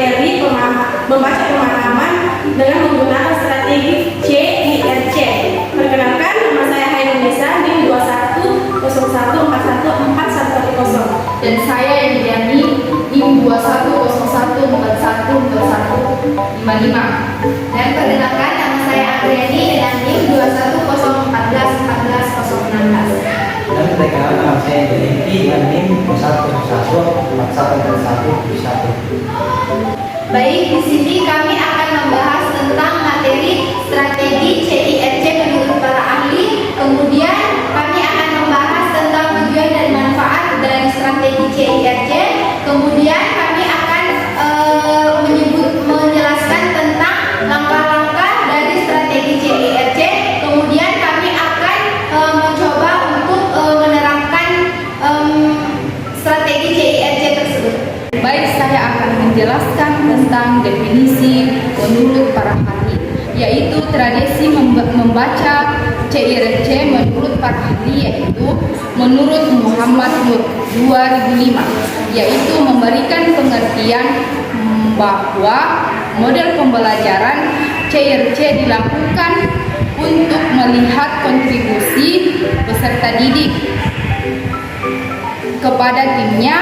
materi membaca pemahaman dengan menggunakan strategi CIRC. Perkenalkan, nama saya Hairunisa, NIM 2101414110. Dan saya Indriani, NIM 2101414155. Dan perkenalkan, nama saya Andriani dengan NIM 2101414016. Dan perkenalkan, nama saya Delinti dengan NIM 21414141. Baik, di sini kami akan membahas tentang materi strategi CIRC menurut para ahli. Kemudian kami akan membahas tentang tujuan dan manfaat dari strategi CIRC. Kemudian kami akan menjelaskan tentang langkah-langkah dari strategi CIRC. Kemudian kami akan mencoba untuk menerapkan strategi CIRC tersebut. Baik, saya akan menjelaskan tentang definisi menurut para ahli, yaitu tradisi membaca CIRC menurut para ahli, yaitu menurut Muhammad Nur 2005, yaitu memberikan pengertian bahwa model pembelajaran CIRC dilakukan untuk melihat kontribusi peserta didik kepada timnya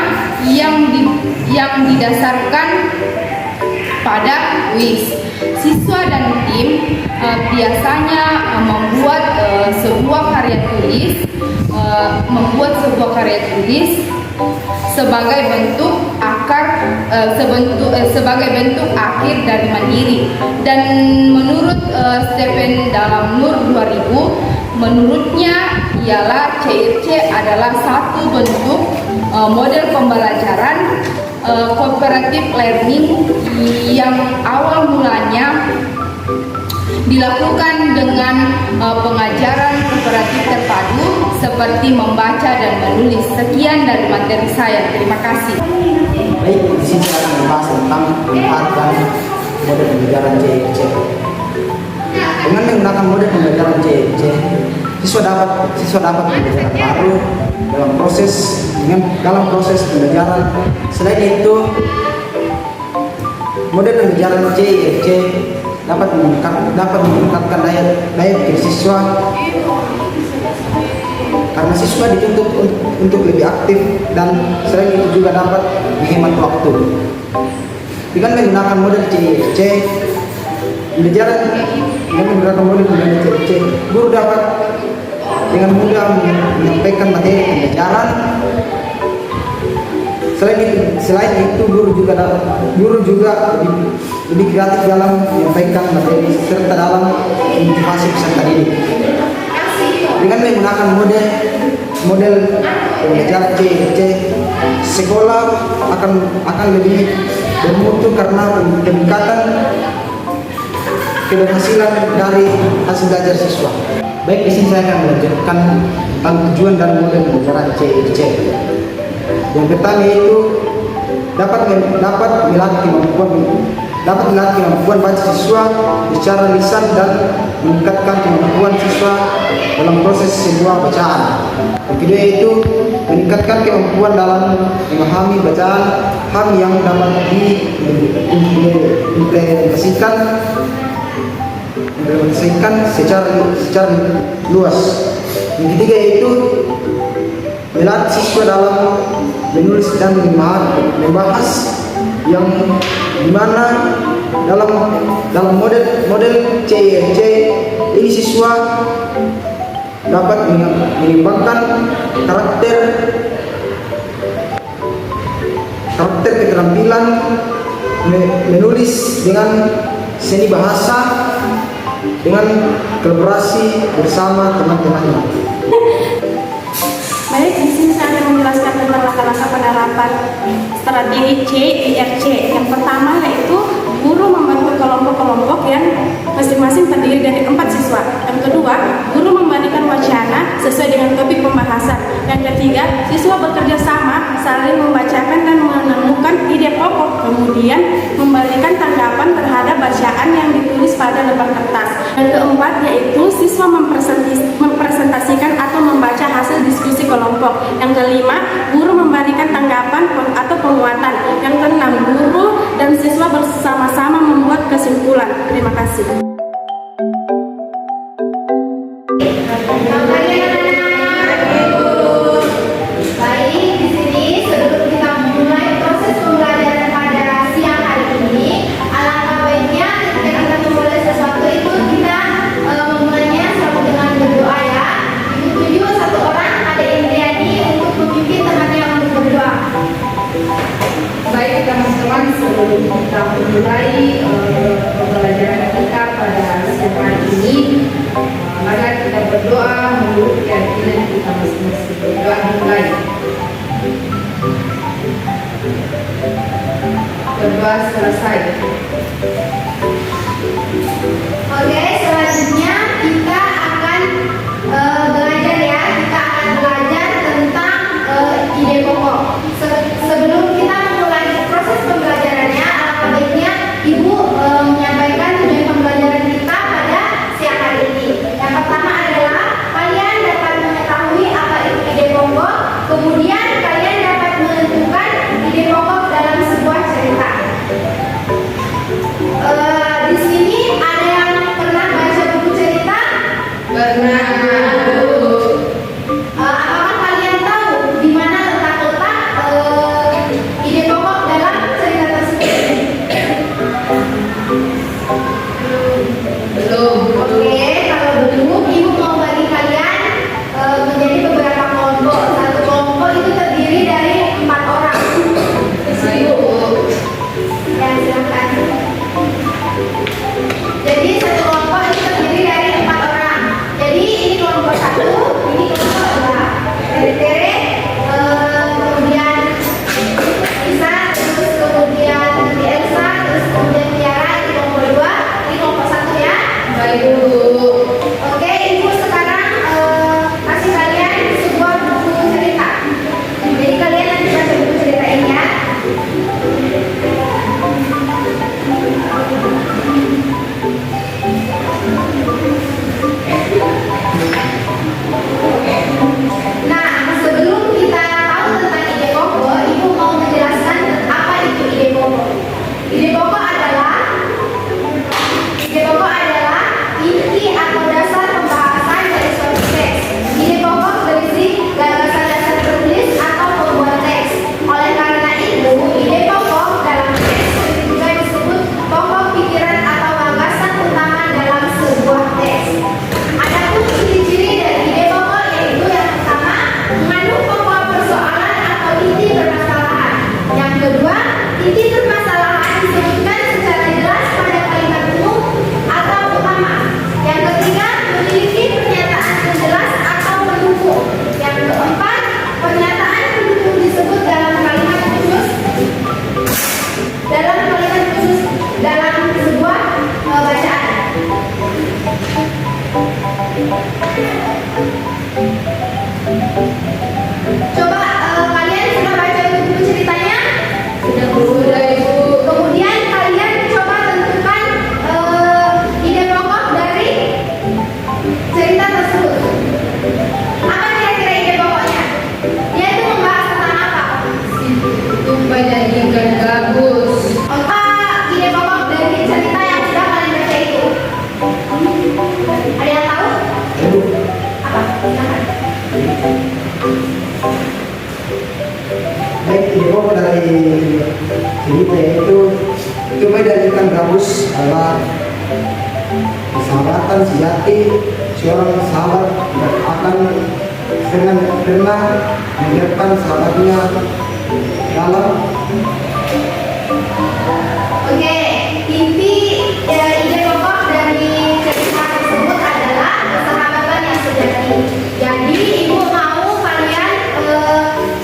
yang didasarkan pada kuis. Siswa dan tim biasanya membuat sebuah karya tulis sebagai bentuk akhir dari mandiri. Dan menurut Stephen dalam Nur 2000, menurutnya ialah CIRC adalah satu bentuk model pembelajaran cooperative learning yang awal mulanya dilakukan dengan pengajaran kooperatif terpadu seperti membaca dan menulis. Sekian dari materi saya. Terima kasih. Baik, di sini saya akan membahas tentang manfaat dan model pembelajaran CIRC. Dengan menggunakan model pembelajaran CIRC, siswa dapat pembelajaran baru dalam proses pembelajaran. Selain itu, model pembelajaran CIRC dapat meningkatkan daya pikir siswa, karena siswa dituntut untuk lebih aktif, dan selain itu juga dapat menghemat waktu. Dengan menggunakan model CIRC, guru dapat dengan mudah menyampaikan materi pembelajaran. Selain itu guru juga lebih kreatif dalam menyampaikan materi serta dalam motivasi peserta didik. Dengan menggunakan model pembelajaran CIRC, sekolah akan lebih bermutu karena peningkatan keberhasilan dari hasil belajar siswa. Baik, di sini saya akan melanjutkan tentang tujuan dan model pembelajaran CIRC. Yang pertama yaitu dapat melatih kemampuan baca siswa secara lisan dan meningkatkan kemampuan siswa dalam proses sebuah bacaan. Yang kedua yaitu meningkatkan kemampuan dalam memahami bacaan, hal yang dapat diimplementasikan secara luas. Yang ketiga yaitu melatih siswa dalam menulis dan membahas, yang dimana dalam model CIRC ini siswa dapat mengembangkan karakter keterampilan menulis dengan seni bahasa dengan kolaborasi bersama teman-temannya. Baik, di sini saya akan menjelaskan tentang langkah-langkah penerapan strategi CIRC. Yang pertama yaitu guru membentuk kelompok-kelompok yang masing-masing terdiri dari 4 siswa. Yang kedua, guru memberikan wacana sesuai dengan topik pembahasan. Yang ketiga, siswa bekerja sama saling membacakan dan menemukan ide pokok, kemudian memberikan tanggapan terhadap bacaan yang ditulis pada lembar kertas. Yang keempat yaitu siswa mempresentasikan atau membaca hasil diskusi kelompok. Yang kelima, guru memberikan tanggapan atau penguatan. Yang keenam, guru dan siswa kesimpulan. Terima kasih. Baik, di sini sebelum kita memulai proses pembelajaran pada siang hari ini, alangkah baiknya ketika kita memulai sesuatu itu kita memulainya selalu dengan berdoa ya. Ibu tunjuk satu orang ada Indriani untuk memimpin temannya untuk berdoa. Baik teman-teman, sebelum kita memulai pembelajaran kita pada siang hari ini, mari kita berdoa menurut keyakinan kita masing-masing. Berdoa dimulai. Berdoa selesai. Oke, selanjutnya kita akan belajar ya. Kita akan belajar tentang ide pokok. Sebelum kita memulai proses pembelajarannya, alangkah baiknya Ibu menyampaikan tujuan pembelajaran kita pada siang hari ini. Yang pertama adalah kalian dapat mengetahui apa itu ide pokok, kemudian kalian dapat menentukan ide pokok dalam sebuah cerita. Di sini ada yang pernah baca buku cerita? Pernah. Apakah kalian tahu di mana letak-letak ide pokok dalam cerita tersebut? Belum. Oke, kalau belum, Ibu mau bagi kalian menjadi beberapa kelompok. Satu kelompok itu terdiri dari 4 orang. Ayo. Ya, silakan. Jadi satu kelompok itu terdiri dari 4 orang. Jadi ini kelompok 1, ini kelompok 2. Tere, kemudian Lisa, terus kemudian nanti Elsa, terus kemudian Tiara, ini kelompok 2, ini kelompok 1 ya. Baik dulu. Oke, Ibu sekarang kasih kalian sebuah buku cerita. Jadi kalian nanti baca buku cerita ini ya. Nah, sebelum kita tahu tentang ide pokok, Ibu mau menjelaskan apa itu ide pokok. Ide pokok adalah inti atau dasar pembahasan dari suatu teks. Ide pokok berisi gagasan dasar penulis atau pembuat teks. Oleh karena itu, ide pokok dalam teks juga disebut pokok pikiran atau gagasan utama dalam sebuah teks. Adapun ciri-ciri dari ide pokok yaitu yang pertama, mengandung pokok persoalan atau inti permasalahan. Yang kedua, inti permasalahan disebutkan secara jelas pada kalimat umum atau utama. Yang ketiga, memiliki pernyataan penjelas atau pendukung. Yang keempat, pernyataan pendukung disebut dalam kalimat khusus dalam sebuah bacaan. Coba kalian sudah baca buku ceritanya? Sudah Ibu. Kemudian kalian coba tentukan ide pokok dari cerita tersebut. Apa kira-kira ide pokoknya? Dia itu membahas tentang apa? Tumpah dan ikan gabus. Apa ide pokok dari cerita yang sudah kalian baca itu? Ada yang tahu? Apa? Silakan. Baik, ide pokok dari cerita itu Tumpah dan ikan gabus adalah persahabatan sejati seorang sahabat yang akan pernah menyiapkan sahabatnya dalam. Oke, inti ide pokok dari cerita tersebut adalah persahabatan yang sejati. Jadi Ibu mau kalian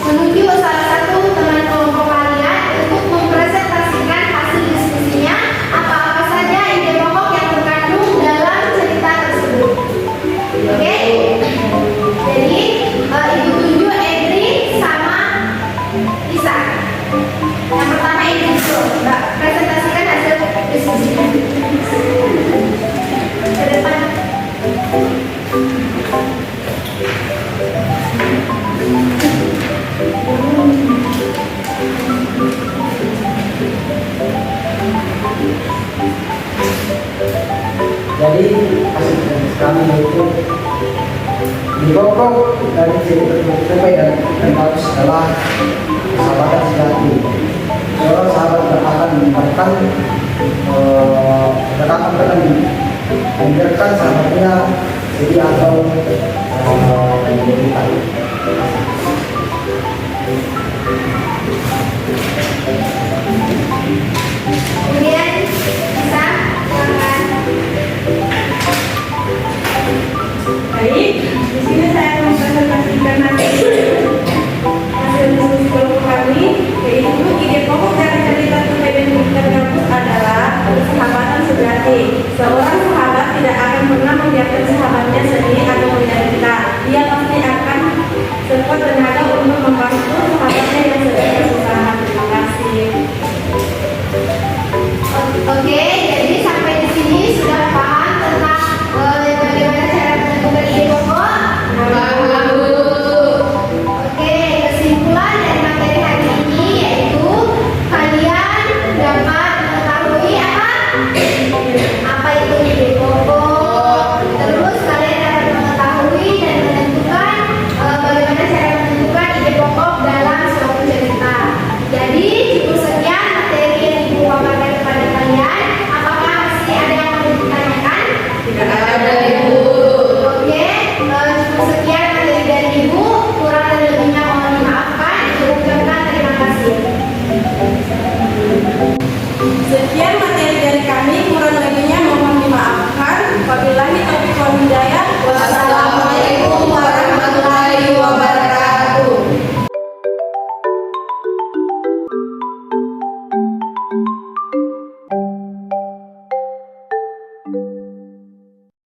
menuju salah satu teman kelompok kalian untuk mempresentasikan hasil diskusinya apa-apa saja ide pokok yang terkandung dalam cerita tersebut. Oke? Jadi Ibu tunjuk Edri sama Lisa. kami yaitu di pokok dari CPI dan kampus adalah persahabatan sejati. Seorang sahabat akan menyebabkan akan membiarkan sahabatnya jadi atau menjadikan. Kemudian bisa silakan. Baik, di sini saya akan mempresentasikan hasil diskusi kelompok kami, yaitu ide pokok dari cerita Tupai dan Pendidikan Kampus adalah persahabatan sejati. Seorang sahabat tidak akan pernah membiarkan sahabatnya sedih atau menderita. Dia pasti akan sekuat tenaga untuk membantu sahabatnya yang sedang kesusahan. Terima kasih. Oke, jadi sampai di sini sudah paham tentang bagaimana cara menentukan ide pokok? Oke, kesimpulan dari materi hari ini yaitu kalian dapat mengetahui apa itu ide pokok. Terus kalian dapat mengetahui dan menentukan bagaimana cara menentukan ide pokok dalam suatu cerita. Jadi cukup sekian materi yang Ibu paparkan kepada kalian. Apakah masih ada yang mau ditanyakan? Tidak ada Ibu. Oke, cukup sekian materi dari Ibu. Kurang dan lebihnya mohon dimaafkan. Ibu ucapkan terima kasih. Sekian materi dari kami, kurang lebihnya mohon dimaafkan. Wabillahi